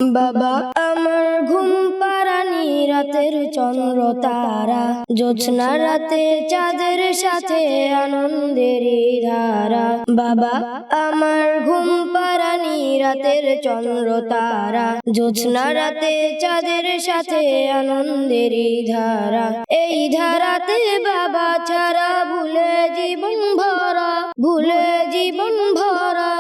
বাবা আমার ঘুম পাড়ানি রাতের চন্দ্র তারা, জ্যোৎস্না রাতে চাঁদের সাথে আনন্দেরই ধারা। বাবা আমার ঘুম পাড়ানি রাতের চন্দ্র তারা, জ্যোৎস্না রাতে চাঁদের সাথে আনন্দেরই ধারা। এই ধারাতে বাবা ছাড়া ভুলে জীবন ভরা, ভুলে জীবন ভরা।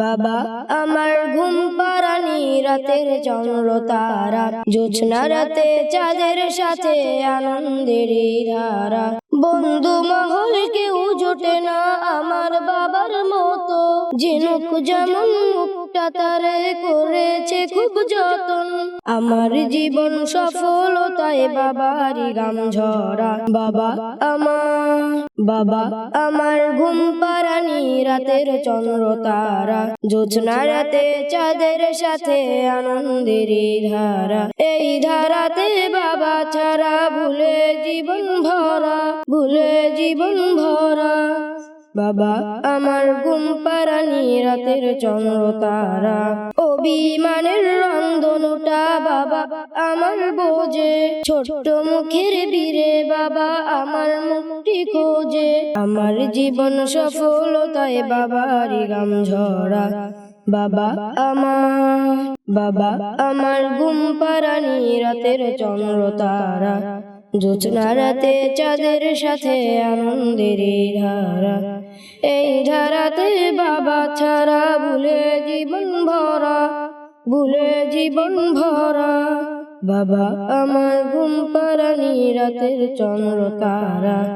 বাবা আমার ঘুম পাড়ানি রাতের চন্দ্র তারা, জ্যোৎস্না রাতে চাঁদের সাথে আনন্দেরই ধারা। বন্ধু মহল কেউ জোটে না আমার বাবার মতো, ঝিনুক যেমন মুখটা তারে করেছে খুব যতন। আমার জীবন সফলতায় বাবারই গাম ঝরা। বাবা আমার ঘুম পাড়ানি রাতের চন্দ্র তারা, জ্যোৎস্না রাতে চাঁদের সাথে আনন্দেরই ধারা। এই ধারাতে বাবা ছাড়া ভুলে জীবন ভরা, ভুলে জীবন ভরা। বাবা আমার ঘুম পাড়ানি রাতের চন্দ্র তারা। অভিমানের রন্ধনুটা বাবা আমার বোঝে, ছোট্ট মুখের বীরে বাবা আমার মুক্তি খোঁজে। আমার জীবন সফলতায় বাবারই গাম ঝরা। বাবা আমার ঘুম পাড়ানি রাতের চন্দ্র তারা, জ্যোৎস্না রাতে চাঁদের সাথে আনন্দেরই ধারা। এই ধারাতে বাবা ছাড়া ভুলে জীবন ভরা, ভুলে জীবন ভরা। বাবা আমার ঘুম পাড়ানি রাতের চন্দ্র তারা।